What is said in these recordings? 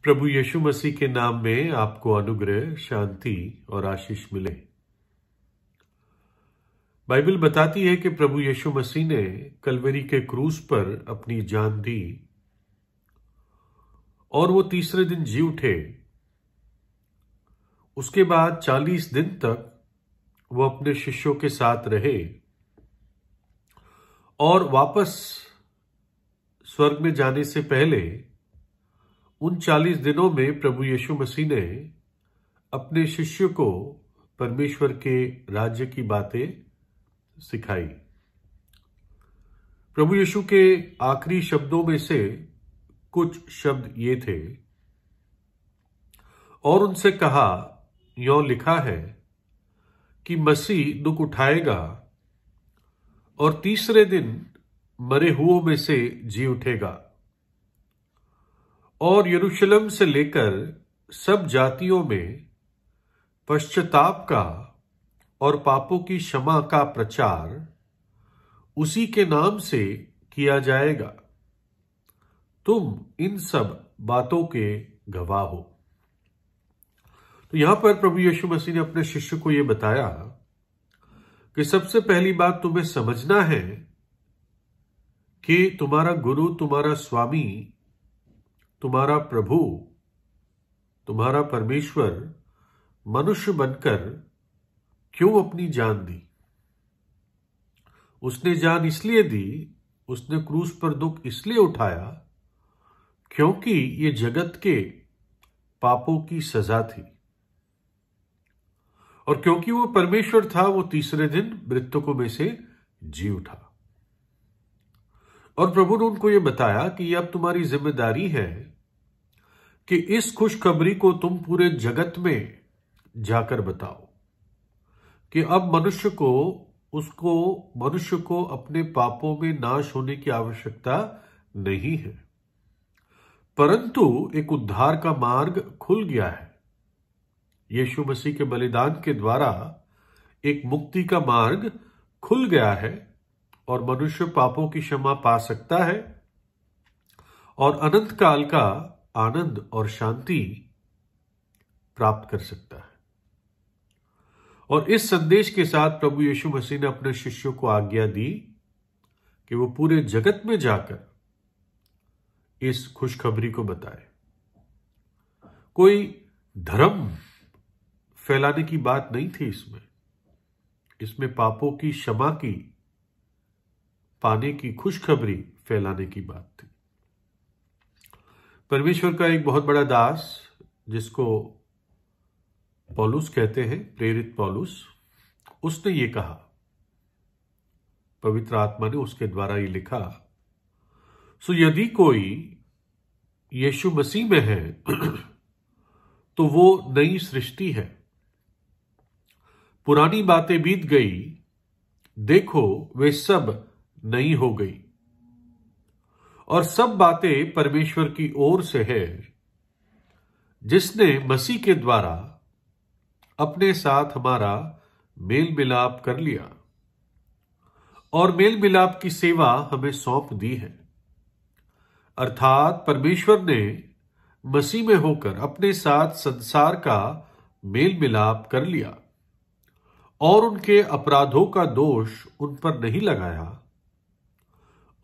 प्रभु यीशु मसीह के नाम में आपको अनुग्रह, शांति और आशीष मिले। बाइबल बताती है कि प्रभु यीशु मसीह ने कलवरी के क्रूस पर अपनी जान दी और वो तीसरे दिन जी उठे। उसके बाद 40 दिन तक वो अपने शिष्यों के साथ रहे और वापस स्वर्ग में जाने से पहले उन 40 दिनों में प्रभु यीशु मसीह ने अपने शिष्य को परमेश्वर के राज्य की बातें सिखाई। प्रभु यीशु के आखिरी शब्दों में से कुछ शब्द ये थे, और उनसे कहा, यों लिखा है कि मसीह दुख उठाएगा और तीसरे दिन मरे हुओं में से जी उठेगा और यरूशलेम से लेकर सब जातियों में पश्चाताप का और पापों की क्षमा का प्रचार उसी के नाम से किया जाएगा। तुम इन सब बातों के गवाह हो। तो यहां पर प्रभु यीशु मसीह ने अपने शिष्य को यह बताया कि सबसे पहली बात तुम्हें समझना है कि तुम्हारा गुरु, तुम्हारा स्वामी, तुम्हारा प्रभु, तुम्हारा परमेश्वर मनुष्य बनकर क्यों अपनी जान दी। उसने जान इसलिए दी, उसने क्रूस पर दुख इसलिए उठाया क्योंकि ये जगत के पापों की सजा थी, और क्योंकि वो परमेश्वर था, वो तीसरे दिन मृतकों में से जी उठा। और प्रभु ने उनको ये बताया कि अब तुम्हारी जिम्मेदारी है कि इस खुशखबरी को तुम पूरे जगत में जाकर बताओ कि अब मनुष्य को अपने पापों में नाश होने की आवश्यकता नहीं है, परंतु एक उद्धार का मार्ग खुल गया है। यीशु मसीह के बलिदान के द्वारा एक मुक्ति का मार्ग खुल गया है और मनुष्य पापों की क्षमा पा सकता है और अनंत काल का आनंद और शांति प्राप्त कर सकता है। और इस संदेश के साथ प्रभु यीशु मसीह ने अपने शिष्यों को आज्ञा दी कि वो पूरे जगत में जाकर इस खुशखबरी को बताए। कोई धर्म फैलाने की बात नहीं थी इसमें पापों की क्षमा की पाने की खुशखबरी फैलाने की बात थी। परमेश्वर का एक बहुत बड़ा दास, जिसको पौलुस कहते हैं, प्रेरित पौलुस, उसने ये कहा, पवित्र आत्मा ने उसके द्वारा ये लिखा, सो यदि कोई यीशु मसीह में है तो वो नई सृष्टि है, पुरानी बातें बीत गई, देखो वे सब नई हो गई। और सब बातें परमेश्वर की ओर से है, जिसने मसीह के द्वारा अपने साथ हमारा मेल मिलाप कर लिया और मेल मिलाप की सेवा हमें सौंप दी है। अर्थात परमेश्वर ने मसीह में होकर अपने साथ संसार का मेल मिलाप कर लिया और उनके अपराधों का दोष उन पर नहीं लगाया,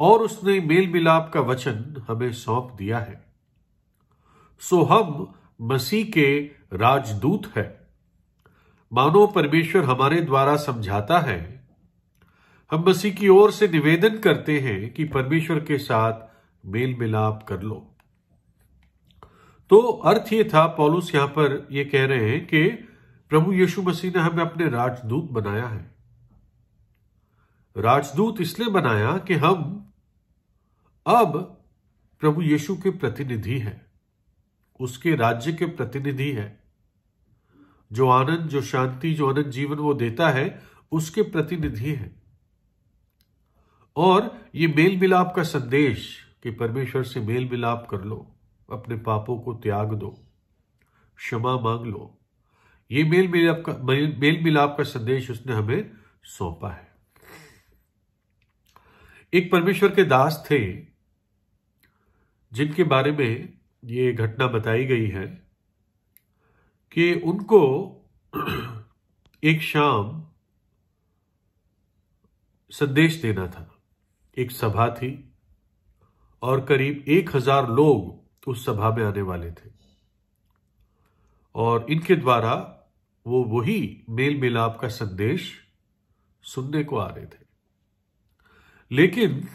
और उसने मेल मिलाप का वचन हमें सौंप दिया है। सो हम मसीह के राजदूत हैं। मानो परमेश्वर हमारे द्वारा समझाता है, हम मसीह की ओर से निवेदन करते हैं कि परमेश्वर के साथ मेल मिलाप कर लो। तो अर्थ ये था, पौलुस यहां पर ये कह रहे हैं कि प्रभु यीशु मसीह ने हमें अपने राजदूत बनाया है। राजदूत इसलिए बनाया कि हम अब प्रभु यीशु के प्रतिनिधि हैं, उसके राज्य के प्रतिनिधि हैं। जो आनंद, जो शांति, जो अनंत जीवन वो देता है, उसके प्रतिनिधि हैं। और ये मेल मिलाप का संदेश कि परमेश्वर से मेल मिलाप कर लो, अपने पापों को त्याग दो, क्षमा मांग लो, ये मेल मिलाप का संदेश उसने हमें सौंपा है। एक परमेश्वर के दास थे जिनके बारे में ये घटना बताई गई है कि उनको एक शाम संदेश देना था। एक सभा थी और करीब 1000 लोग उस सभा में आने वाले थे और इनके द्वारा वो वही मेल मिलाप का संदेश सुनने को आ रहे थे। लेकिन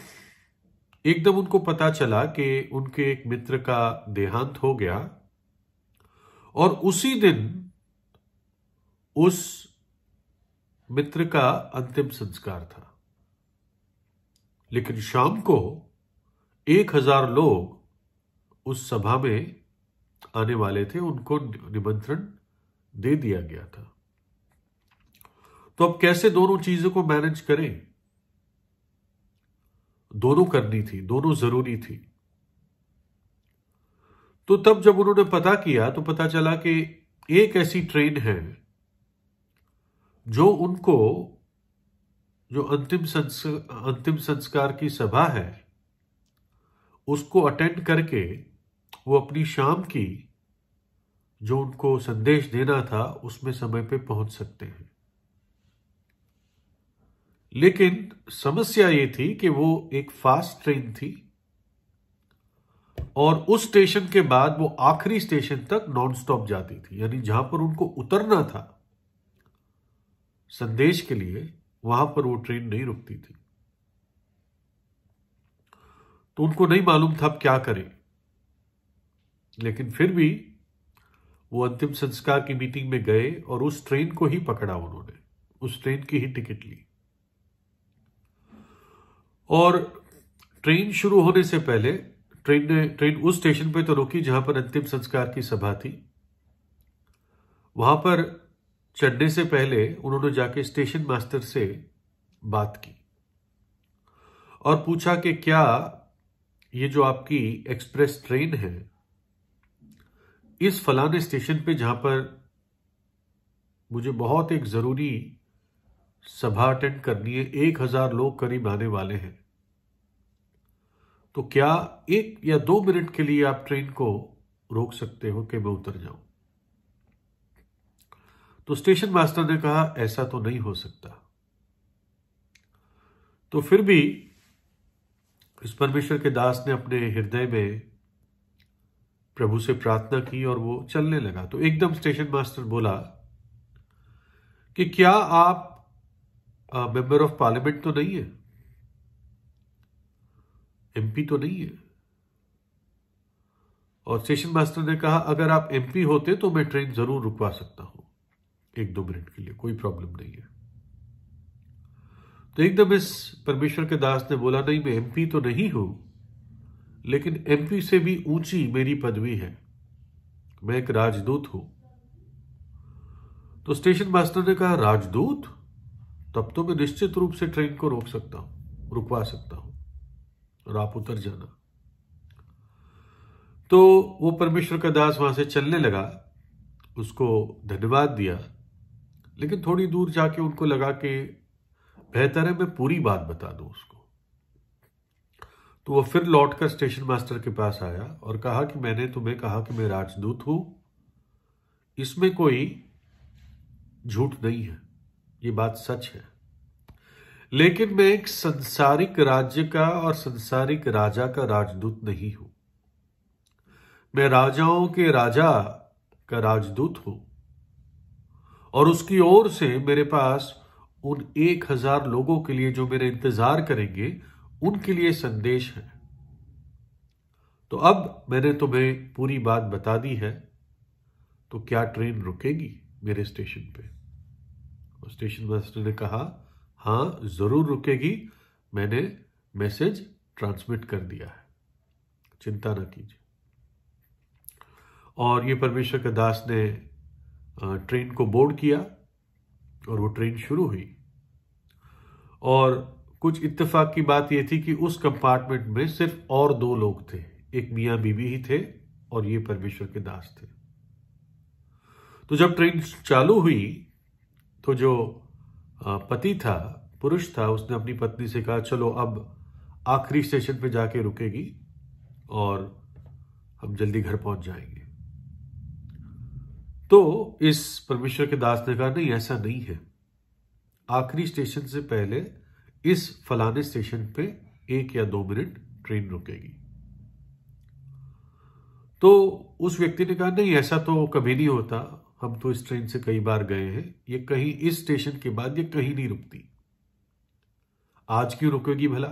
एकदम उनको पता चला कि उनके एक मित्र का देहांत हो गया और उसी दिन उस मित्र का अंतिम संस्कार था। लेकिन शाम को 1000 लोग उस सभा में आने वाले थे, उनको निमंत्रण दे दिया गया था। तो अब कैसे दोनों चीजों को मैनेज करें? दोनों करनी थी, दोनों जरूरी थी। तो तब जब उन्होंने पता किया तो पता चला कि एक ऐसी ट्रेन है जो उनको, जो अंतिम संस्कार की सभा है, उसको अटेंड करके वो अपनी शाम की जो उनको संदेश देना था उसमें समय पे पहुंच सकते हैं। लेकिन समस्या ये थी कि वो एक फास्ट ट्रेन थी और उस स्टेशन के बाद वो आखिरी स्टेशन तक नॉन स्टॉप जाती थी, यानी जहां पर उनको उतरना था संदेश के लिए, वहां पर वो ट्रेन नहीं रुकती थी। तो उनको नहीं मालूम था अब क्या करें। लेकिन फिर भी वो अंतिम संस्कार की मीटिंग में गए और उस ट्रेन को ही पकड़ा उन्होंने, उस ट्रेन की ही टिकट ली। और ट्रेन शुरू होने से पहले ट्रेन उस स्टेशन पे तो रुकी जहां पर अंतिम संस्कार की सभा थी। वहां पर चढ़ने से पहले उन्होंने जाके स्टेशन मास्टर से बात की और पूछा कि क्या ये जो आपकी एक्सप्रेस ट्रेन है, इस फलाने स्टेशन पे जहां पर मुझे बहुत एक जरूरी सभा अटेंड करनी है, 1000 लोग करीब आने वाले हैं, तो क्या 1 या 2 मिनट के लिए आप ट्रेन को रोक सकते हो कि मैं उतर जाऊं? तो स्टेशन मास्टर ने कहा ऐसा तो नहीं हो सकता। तो फिर भी इस परमेश्वर के दास ने अपने हृदय में प्रभु से प्रार्थना की और वो चलने लगा। तो एकदम स्टेशन मास्टर बोला कि क्या आप मेंबर ऑफ पार्लियामेंट तो नहीं है, एमपी तो नहीं है? और स्टेशन मास्टर ने कहा अगर आप एमपी होते तो मैं ट्रेन जरूर रुकवा सकता हूं 1-2 मिनट के लिए, कोई प्रॉब्लम नहीं है। तो एकदम इस परमेश्वर के दास ने बोला नहीं, मैं एमपी तो नहीं हूं, लेकिन एमपी से भी ऊंची मेरी पदवी है, मैं एक राजदूत हूं। तो स्टेशन मास्टर ने कहा राजदूत? तब तो मैं निश्चित रूप से ट्रेन को रोक सकता हूं, रुकवा सकता हूं और आप उतर जाना। तो वो परमेश्वर का दास वहां से चलने लगा, उसको धन्यवाद दिया, लेकिन थोड़ी दूर जाके उनको लगा कि बेहतर है मैं पूरी बात बता दूं उसको। तो वो फिर लौटकर स्टेशन मास्टर के पास आया और कहा कि मैंने तुम्हें कहा कि मैं राजदूत हूं, इसमें कोई झूठ नहीं है, ये बात सच है, लेकिन मैं एक संसारिक राज्य का और संसारिक राजा का राजदूत नहीं हूं। मैं राजाओं के राजा का राजदूत हूं और उसकी ओर से मेरे पास उन 1000 लोगों के लिए जो मेरे इंतजार करेंगे, उनके लिए संदेश है। तो अब मैंने तुम्हें पूरी बात बता दी है, तो क्या ट्रेन रुकेगी मेरे स्टेशन पे? और स्टेशन मास्टर ने कहा हां जरूर रुकेगी, मैंने मैसेज ट्रांसमिट कर दिया है, चिंता ना कीजिए। और ये परमेश्वर के दास ने ट्रेन को बोर्ड किया और वो ट्रेन शुरू हुई। और कुछ इत्तेफाक की बात यह थी कि उस कंपार्टमेंट में सिर्फ और 2 लोग थे, एक मियां बीवी ही थे और ये परमेश्वर के दास थे। तो जब ट्रेन चालू हुई तो जो पति था, पुरुष था, उसने अपनी पत्नी से कहा चलो अब आखिरी स्टेशन पे जाके रुकेगी और हम जल्दी घर पहुंच जाएंगे। तो इस परमेश्वर के दास ने कहा, नहीं ऐसा नहीं है, आखिरी स्टेशन से पहले इस फलाने स्टेशन पे 1 या 2 मिनट ट्रेन रुकेगी। तो उस व्यक्ति ने कहा, नहीं ऐसा तो कभी नहीं होता, हम तो इस ट्रेन से कई बार गए हैं, ये कहीं इस स्टेशन के बाद ये कहीं नहीं रुकती, आज क्यों रुकेगी भला?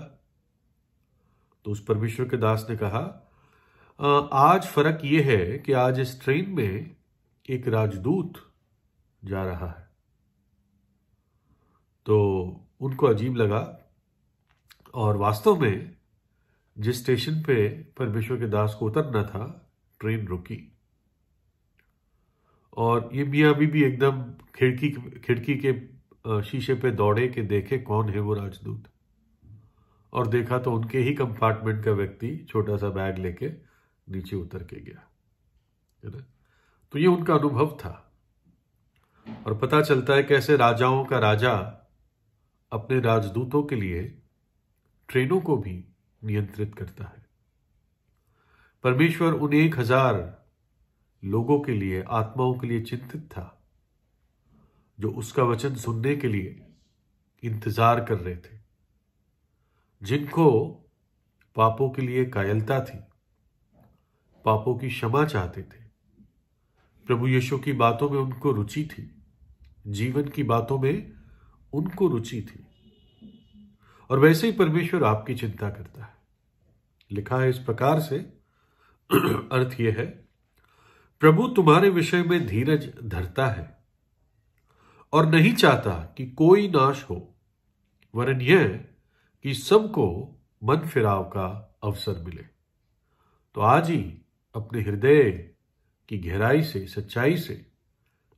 तो उस परमेश्वर के दास ने कहा, आज फर्क यह है कि आज इस ट्रेन में एक राजदूत जा रहा है। तो उनको अजीब लगा और वास्तव में जिस स्टेशन पे परमेश्वर के दास को उतरना था, ट्रेन रुकी और ये मियाँ बीबी एकदम खिड़की के शीशे पे दौड़े कि देखे कौन है वो राजदूत, और देखा तो उनके ही कंपार्टमेंट का व्यक्ति छोटा सा बैग लेके नीचे उतर के गया, है ना। तो ये उनका अनुभव था। और पता चलता है कैसे राजाओं का राजा अपने राजदूतों के लिए ट्रेनों को भी नियंत्रित करता है। परमेश्वर उन 1000 लोगों के लिए, आत्माओं के लिए चिंतित था जो उसका वचन सुनने के लिए इंतजार कर रहे थे, जिनको पापों के लिए कायरता थी, पापों की क्षमा चाहते थे, प्रभु यीशु की बातों में उनको रुचि थी, जीवन की बातों में उनको रुचि थी। और वैसे ही परमेश्वर आपकी चिंता करता है। लिखा है इस प्रकार से, अर्थ यह है, प्रभु तुम्हारे विषय में धीरज धरता है और नहीं चाहता कि कोई नाश हो, वरन यह कि सबको मन फिराव का अवसर मिले। तो आज ही अपने हृदय की गहराई से, सच्चाई से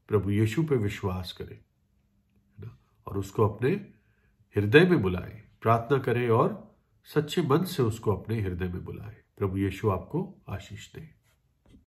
प्रभु यीशु पे विश्वास करें और उसको अपने हृदय में बुलाएं, प्रार्थना करें और सच्चे मन से उसको अपने हृदय में बुलाएं। प्रभु यीशु आपको आशीष दे।